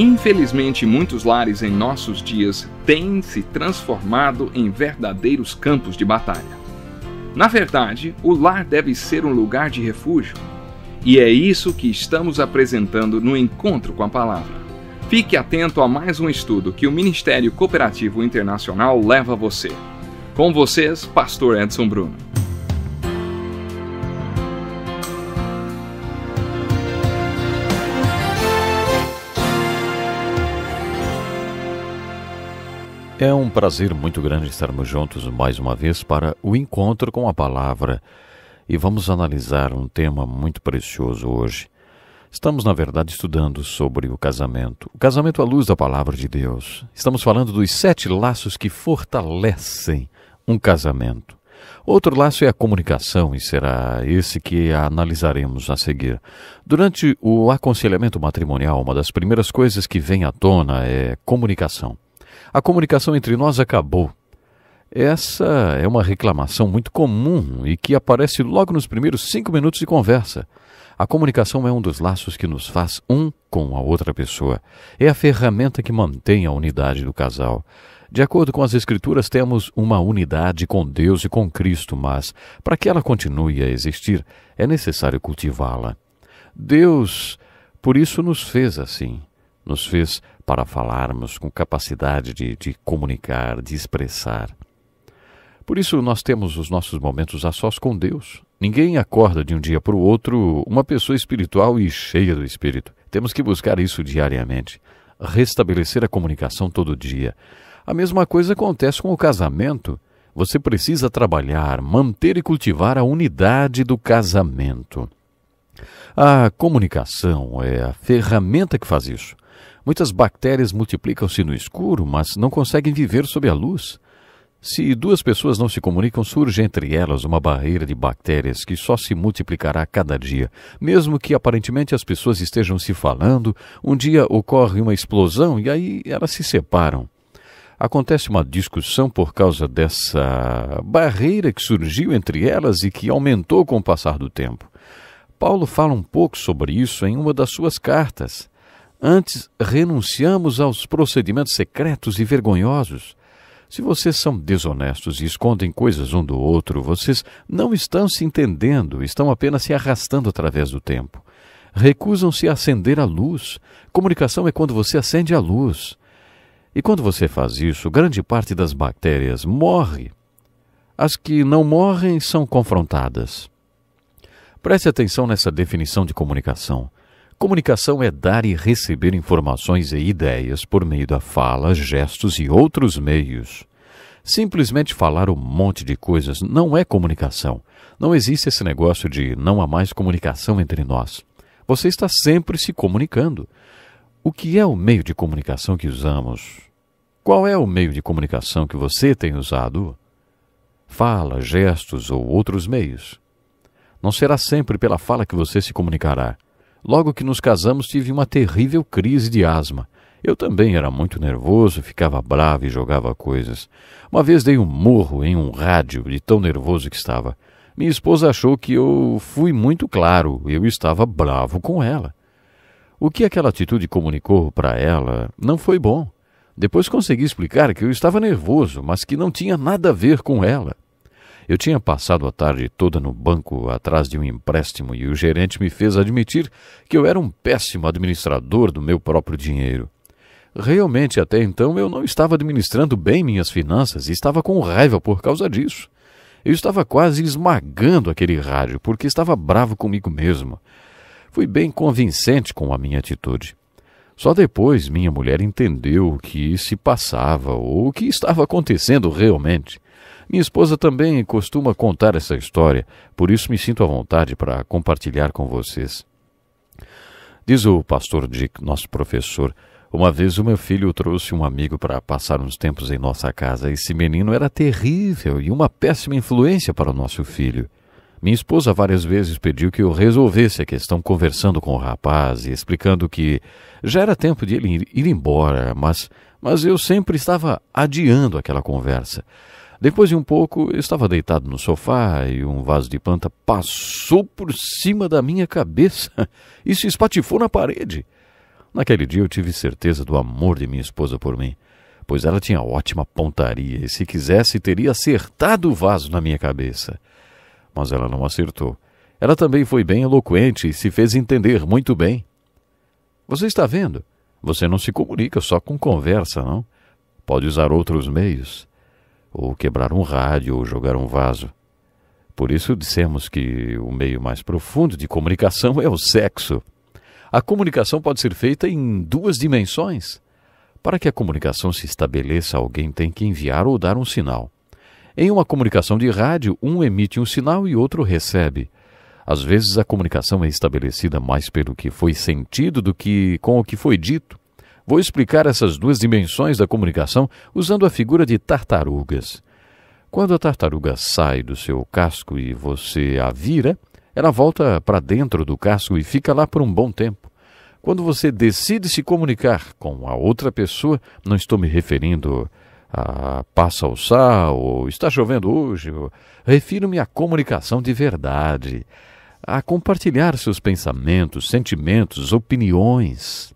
Infelizmente, muitos lares em nossos dias têm se transformado em verdadeiros campos de batalha. Na verdade, o lar deve ser um lugar de refúgio. E é isso que estamos apresentando no Encontro com a Palavra. Fique atento a mais um estudo que o Ministério Cooperativo Internacional leva a você. Com vocês, Pastor Edson Bruno. É um prazer muito grande estarmos juntos mais uma vez para o Encontro com a Palavra. E vamos analisar um tema muito precioso hoje. Estamos, na verdade, estudando sobre o casamento. O casamento à luz da Palavra de Deus. Estamos falando dos 7 laços que fortalecem um casamento. Outro laço é a comunicação e será esse que analisaremos a seguir. Durante o aconselhamento matrimonial, uma das primeiras coisas que vem à tona é comunicação. A comunicação entre nós acabou. Essa é uma reclamação muito comum e que aparece logo nos primeiros 5 minutos de conversa. A comunicação é um dos laços que nos faz um com a outra pessoa. É a ferramenta que mantém a unidade do casal. De acordo com as Escrituras, temos uma unidade com Deus e com Cristo, mas para que ela continue a existir, é necessário cultivá-la. Deus, por isso, nos fez assim. Nos fez para falarmos com capacidade de comunicar, de expressar. Por isso nós temos os nossos momentos a sós com Deus. Ninguém acorda de um dia para o outro uma pessoa espiritual e cheia do Espírito. Temos que buscar isso diariamente. Restabelecer a comunicação todo dia. A mesma coisa acontece com o casamento. Você precisa trabalhar, manter e cultivar a unidade do casamento. A comunicação é a ferramenta que faz isso. Muitas bactérias multiplicam-se no escuro, mas não conseguem viver sob a luz. Se 2 pessoas não se comunicam, surge entre elas uma barreira de bactérias que só se multiplicará a cada dia. Mesmo que aparentemente as pessoas estejam se falando, um dia ocorre uma explosão e aí elas se separam. Acontece uma discussão por causa dessa barreira que surgiu entre elas e que aumentou com o passar do tempo. Paulo fala um pouco sobre isso em uma das suas cartas. Antes, renunciamos aos procedimentos secretos e vergonhosos. Se vocês são desonestos e escondem coisas um do outro, vocês não estão se entendendo, estão apenas se arrastando através do tempo. Recusam-se a acender a luz. Comunicação é quando você acende a luz. E quando você faz isso, grande parte das bactérias morre. As que não morrem são confrontadas. Preste atenção nessa definição de comunicação. Comunicação é dar e receber informações e ideias por meio da fala, gestos e outros meios. Simplesmente falar um monte de coisas não é comunicação. Não existe esse negócio de não há mais comunicação entre nós. Você está sempre se comunicando. O que é o meio de comunicação que usamos? Qual é o meio de comunicação que você tem usado? Fala, gestos ou outros meios. Não será sempre pela fala que você se comunicará. Logo que nos casamos, tive uma terrível crise de asma. Eu também era muito nervoso, ficava bravo e jogava coisas. Uma vez dei um murro em um rádio de tão nervoso que estava. Minha esposa achou que eu fui muito claro, eu estava bravo com ela. O que aquela atitude comunicou para ela não foi bom. Depois consegui explicar que eu estava nervoso, mas que não tinha nada a ver com ela. Eu tinha passado a tarde toda no banco atrás de um empréstimo e o gerente me fez admitir que eu era um péssimo administrador do meu próprio dinheiro. Realmente, até então, eu não estava administrando bem minhas finanças e estava com raiva por causa disso. Eu estava quase esmagando aquele rádio porque estava bravo comigo mesmo. Fui bem convincente com a minha atitude. Só depois minha mulher entendeu o que se passava ou o que estava acontecendo realmente. Minha esposa também costuma contar essa história, por isso me sinto à vontade para compartilhar com vocês. Diz o pastor Dick, nosso professor, uma vez o meu filho trouxe um amigo para passar uns tempos em nossa casa. Esse menino era terrível e uma péssima influência para o nosso filho. Minha esposa várias vezes pediu que eu resolvesse a questão conversando com o rapaz e explicando que já era tempo de ele ir embora, mas eu sempre estava adiando aquela conversa. Depois de um pouco, eu estava deitado no sofá e um vaso de planta passou por cima da minha cabeça e se espatifou na parede. Naquele dia eu tive certeza do amor de minha esposa por mim, pois ela tinha ótima pontaria e, se quisesse, teria acertado o vaso na minha cabeça. Mas ela não acertou. Ela também foi bem eloquente e se fez entender muito bem. Você está vendo? Você não se comunica só com conversa, não? Pode usar outros meios, ou quebrar um rádio ou jogar um vaso. Por isso dissemos que o meio mais profundo de comunicação é o sexo. A comunicação pode ser feita em 2 dimensões. Para que a comunicação se estabeleça, alguém tem que enviar ou dar um sinal. Em uma comunicação de rádio, um emite um sinal e outro recebe. Às vezes a comunicação é estabelecida mais pelo que foi sentido do que com o que foi dito. Vou explicar essas 2 dimensões da comunicação usando a figura de tartarugas. Quando a tartaruga sai do seu casco e você a vira, ela volta para dentro do casco e fica lá por um bom tempo. Quando você decide se comunicar com a outra pessoa, não estou me referindo a passa o sal ou está chovendo hoje, refiro-me à comunicação de verdade, a compartilhar seus pensamentos, sentimentos, opiniões.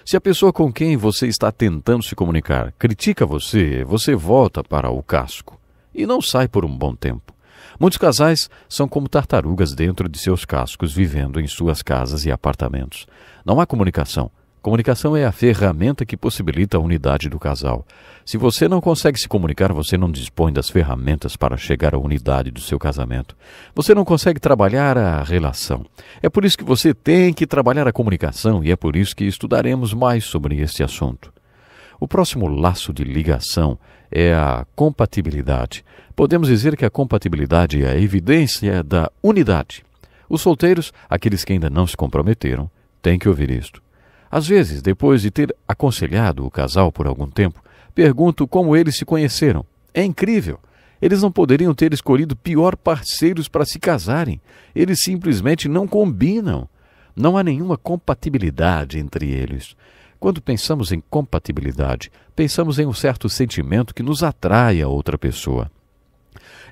Se a pessoa com quem você está tentando se comunicar critica você, você volta para o casco e não sai por um bom tempo. Muitos casais são como tartarugas dentro de seus cascos, vivendo em suas casas e apartamentos. Não há comunicação. Comunicação é a ferramenta que possibilita a unidade do casal. Se você não consegue se comunicar, você não dispõe das ferramentas para chegar à unidade do seu casamento. Você não consegue trabalhar a relação. É por isso que você tem que trabalhar a comunicação e é por isso que estudaremos mais sobre este assunto. O próximo laço de ligação é a compatibilidade. Podemos dizer que a compatibilidade é a evidência da unidade. Os solteiros, aqueles que ainda não se comprometeram, têm que ouvir isto. Às vezes, depois de ter aconselhado o casal por algum tempo, pergunto como eles se conheceram. É incrível! Eles não poderiam ter escolhido pior parceiros para se casarem. Eles simplesmente não combinam. Não há nenhuma compatibilidade entre eles. Quando pensamos em compatibilidade, pensamos em um certo sentimento que nos atrai a outra pessoa.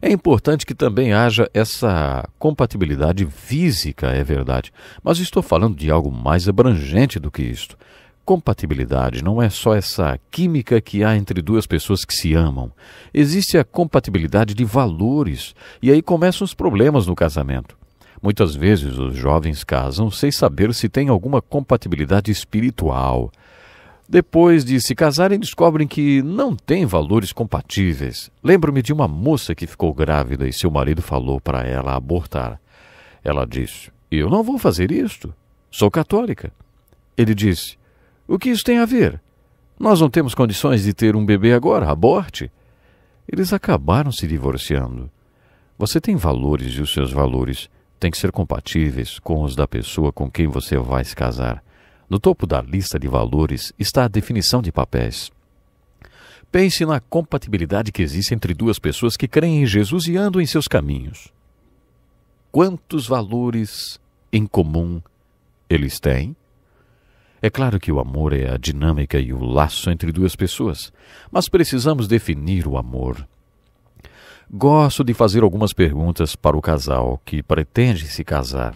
É importante que também haja essa compatibilidade física, é verdade, mas estou falando de algo mais abrangente do que isto. Compatibilidade não é só essa química que há entre 2 pessoas que se amam. Existe a compatibilidade de valores, e aí começam os problemas no casamento. Muitas vezes os jovens casam sem saber se tem alguma compatibilidade espiritual. Depois de se casarem, descobrem que não têm valores compatíveis. Lembro-me de uma moça que ficou grávida e seu marido falou para ela abortar. Ela disse: "Eu não vou fazer isto. Sou católica." Ele disse: "O que isso tem a ver? Nós não temos condições de ter um bebê agora, aborte." Eles acabaram se divorciando. Você tem valores e os seus valores têm que ser compatíveis com os da pessoa com quem você vai se casar. No topo da lista de valores está a definição de papéis. Pense na compatibilidade que existe entre 2 pessoas que creem em Jesus e andam em seus caminhos. Quantos valores em comum eles têm? É claro que o amor é a dinâmica e o laço entre 2 pessoas, mas precisamos definir o amor. Gosto de fazer algumas perguntas para o casal que pretende se casar.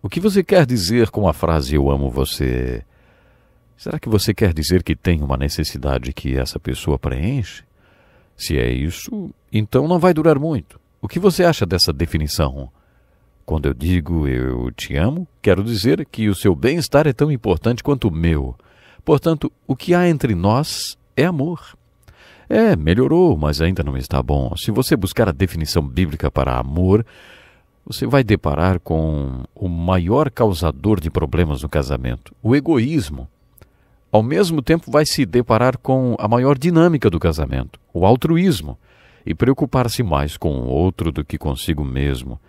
O que você quer dizer com a frase "eu amo você"? Será que você quer dizer que tem uma necessidade que essa pessoa preenche? Se é isso, então não vai durar muito. O que você acha dessa definição? Quando eu digo "eu te amo", quero dizer que o seu bem-estar é tão importante quanto o meu. Portanto, o que há entre nós é amor. Melhorou, mas ainda não está bom. Se você buscar a definição bíblica para amor, você vai deparar com o maior causador de problemas no casamento, o egoísmo. Ao mesmo tempo, vai se deparar com a maior dinâmica do casamento, o altruísmo, e preocupar-se mais com o outro do que consigo mesmo.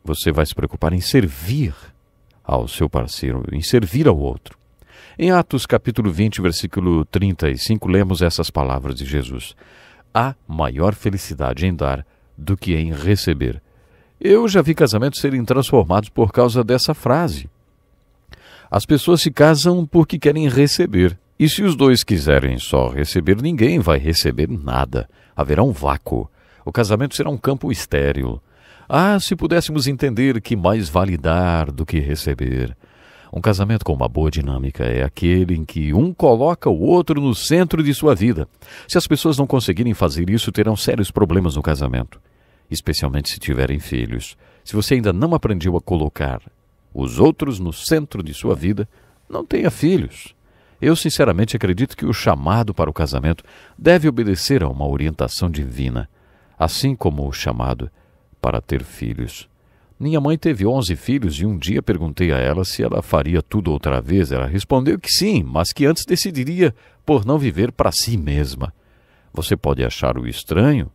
Você vai se preocupar em servir ao seu parceiro, em servir ao outro. Em Atos capítulo 20, versículo 35, lemos essas palavras de Jesus: "Há maior felicidade em dar do que em receber." Eu já vi casamentos serem transformados por causa dessa frase. As pessoas se casam porque querem receber. E se os 2 quiserem só receber, ninguém vai receber nada. Haverá um vácuo. O casamento será um campo estéril. Se pudéssemos entender que mais vale dar do que receber. Um casamento com uma boa dinâmica é aquele em que um coloca o outro no centro de sua vida. Se as pessoas não conseguirem fazer isso, terão sérios problemas no casamento, especialmente se tiverem filhos. Se você ainda não aprendeu a colocar os outros no centro de sua vida, não tenha filhos. Eu sinceramente acredito que o chamado para o casamento deve obedecer a uma orientação divina, assim como o chamado para ter filhos. Minha mãe teve 11 filhos e um dia perguntei a ela se ela faria tudo outra vez. Ela respondeu que sim, mas que antes decidiria por não viver para si mesma. Você pode achar o estranho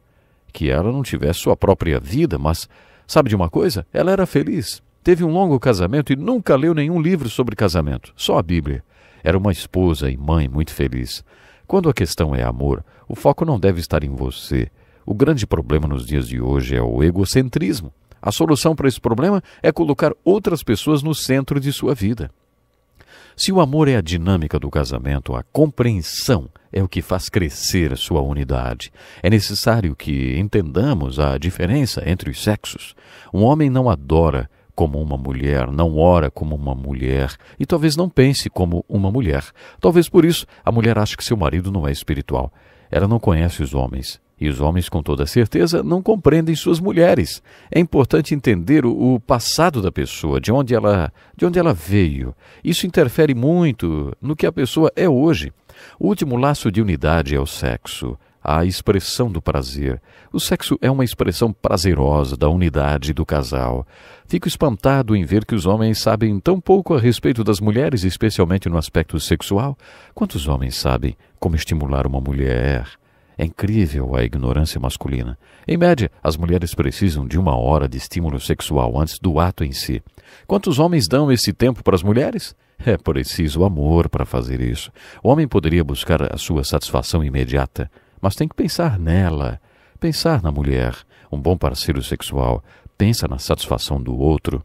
que ela não tivesse sua própria vida, mas sabe de uma coisa? Ela era feliz. Teve um longo casamento e nunca leu nenhum livro sobre casamento, só a Bíblia. Era uma esposa e mãe muito feliz. Quando a questão é amor, o foco não deve estar em você. O grande problema nos dias de hoje é o egocentrismo. A solução para esse problema é colocar outras pessoas no centro de sua vida. Se o amor é a dinâmica do casamento, a compreensão é o que faz crescer a sua unidade. É necessário que entendamos a diferença entre os sexos. Um homem não adora como uma mulher, não ora como uma mulher e talvez não pense como uma mulher. Talvez por isso a mulher ache que seu marido não é espiritual. Ela não conhece os homens. E os homens, com toda certeza, não compreendem suas mulheres. É importante entender o passado da pessoa, de onde ela veio. Isso interfere muito no que a pessoa é hoje. O último laço de unidade é o sexo, a expressão do prazer. O sexo é uma expressão prazerosa da unidade do casal. Fico espantado em ver que os homens sabem tão pouco a respeito das mulheres, especialmente no aspecto sexual. Quantos homens sabem como estimular uma mulher? É incrível a ignorância masculina. Em média, as mulheres precisam de 1 hora de estímulo sexual antes do ato em si. Quantos homens dão esse tempo para as mulheres? É preciso amor para fazer isso. O homem poderia buscar a sua satisfação imediata, mas tem que pensar nela, pensar na mulher. Um bom parceiro sexual pensa na satisfação do outro.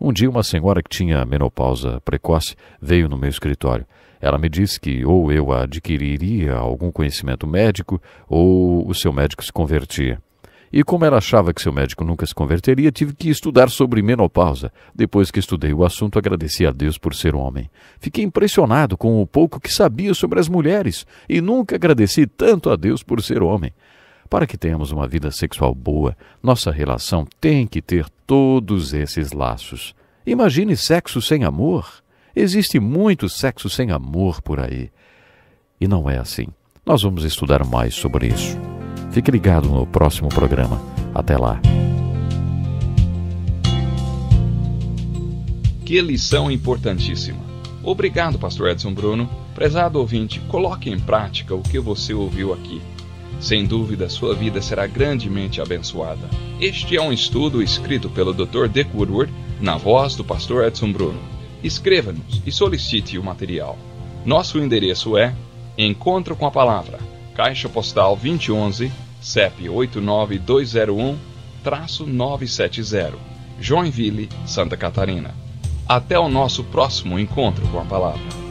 Um dia uma senhora que tinha menopausa precoce veio no meu escritório. Ela me disse que ou eu adquiriria algum conhecimento médico ou o seu médico se convertia. E como ela achava que seu médico nunca se converteria, tive que estudar sobre menopausa. Depois que estudei o assunto, agradeci a Deus por ser homem. Fiquei impressionado com o pouco que sabia sobre as mulheres e nunca agradeci tanto a Deus por ser homem. Para que tenhamos uma vida sexual boa, nossa relação tem que ter todos esses laços. Imagine sexo sem amor. Existe muito sexo sem amor por aí. E não é assim. Nós vamos estudar mais sobre isso. Fique ligado no próximo programa. Até lá. Que lição importantíssima. Obrigado, Pastor Edson Bruno. Prezado ouvinte, coloque em prática o que você ouviu aqui. Sem dúvida, sua vida será grandemente abençoada. Este é um estudo escrito pelo Dr. Dick Woodward, na voz do Pastor Edson Bruno. Escreva-nos e solicite o material. Nosso endereço é Encontro com a Palavra, Caixa Postal 2011, CEP 89201-970, Joinville, Santa Catarina. Até o nosso próximo Encontro com a Palavra.